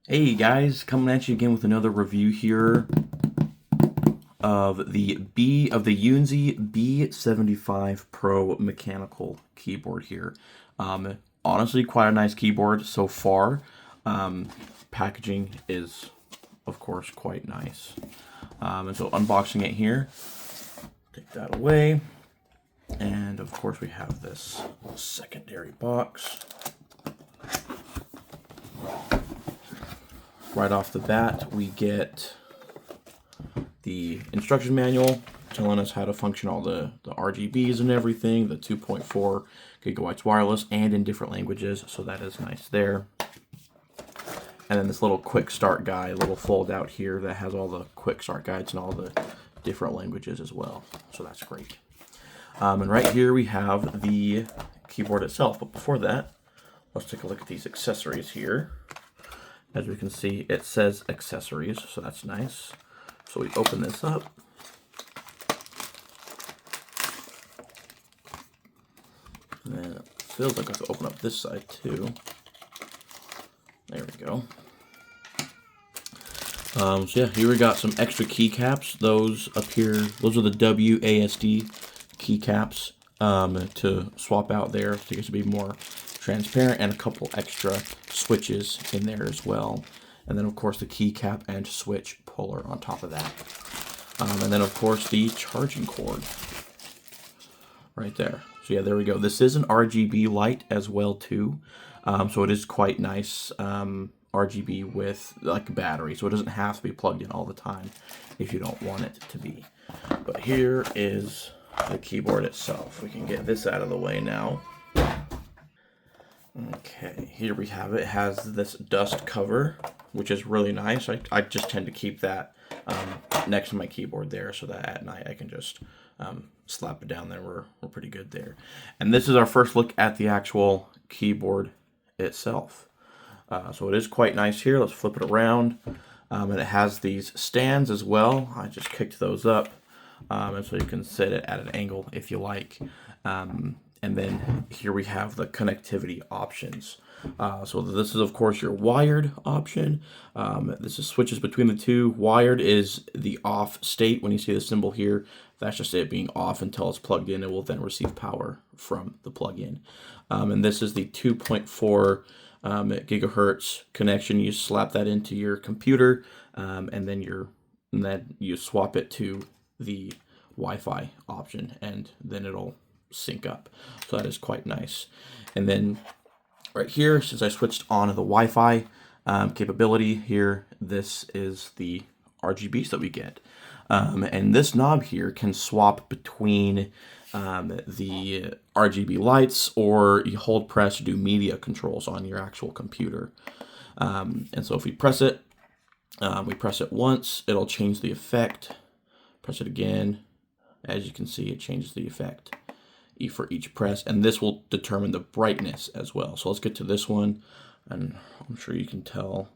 Hey guys, coming at you again with another review here of the YUNZII B75 Pro mechanical keyboard here. Honestly, quite a nice keyboard so far. Packaging is, of course, quite nice. And so unboxing it here, take that away, and of course we have this secondary box. Right off the bat, we get the instruction manual telling us how to function all the RGBs and everything, the 2.4 gigabytes wireless and in different languages, so that is nice there. And then this little quick start guide, little fold out here that has all the quick start guides and all the different languages as well, so that's great. And right here we have the keyboard itself, but before that, let's take a look at these accessories here. As we can see, it says accessories, so that's nice. So we open this up. And then it feels like I have to open up this side too. There we go. So yeah, here we got some extra keycaps. Those up here, those are the WASD keycaps to swap out there to get to be more transparent, and a couple extra switches in there as well. And then of course the keycap and switch puller on top of that. And then of course the charging cord right there. So yeah, there we go. This is an RGB light as well too. So it is quite nice RGB with like a battery. So it doesn't have to be plugged in all the time if you don't want it to be. But here is the keyboard itself. We can get this out of the way now. Okay, here we have it. It has this dust cover, which is really nice. I just tend to keep that next to my keyboard there so that at night I can just slap it down there. We're pretty good there. And this is our first look at the actual keyboard itself. So it is quite nice here. Let's flip it around. And it has these stands as well. I just kicked those up. And so you can set it at an angle if you like. And then here we have the connectivity options. So this is of course your wired option. This is switches between the two. Wired is the off state. When you see the symbol here, that's just it being off until it's plugged in. It will then receive power from the plug-in. And this is the 2.4 gigahertz connection. You slap that into your computer, and then you swap it to the Wi-Fi option, and then it'll sync up. So that is quite nice. And then right here, since I switched on the Wi-Fi capability here, this is the RGBs that we get. And this knob here can swap between the RGB lights, or you hold press to do media controls on your actual computer. And so if we press it once, it'll change the effect. Press it again. As you can see, it changes the effect for each press, and this will determine the brightness as well. So let's get to this one, and I'm sure you can tell.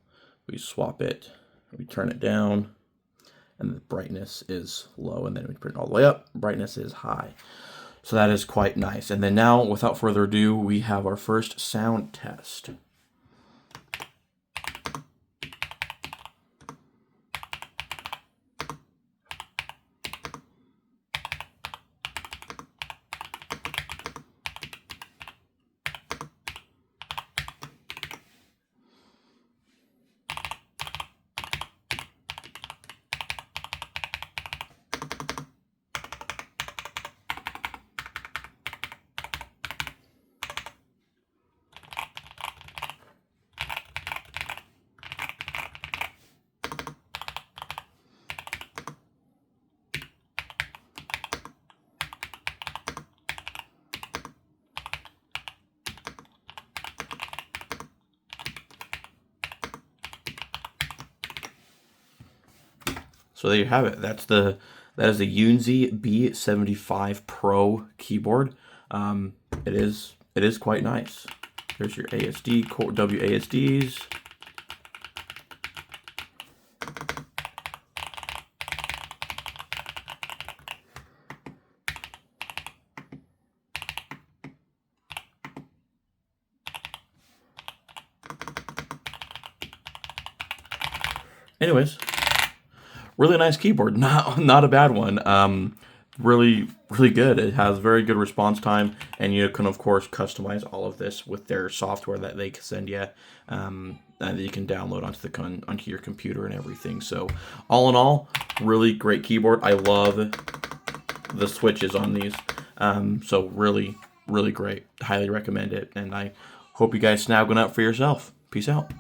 We swap it, we turn it down, and the brightness is low, and then we turn it all the way up, brightness is high. So that is quite nice. And then now, without further ado, we have our first sound test. So there you have it. That is the YUNZII B75 Pro keyboard. It is quite nice. There's your ASD core, WASDs. Anyways, really nice keyboard. Not a bad one. Really good. It has very good response time, and you can of course customize all of this with their software that they send you, and you can download onto your computer and everything. So all in all, really great keyboard. I love the switches on these. So really great. Highly recommend it, and I hope you guys snag one up for yourself. Peace out.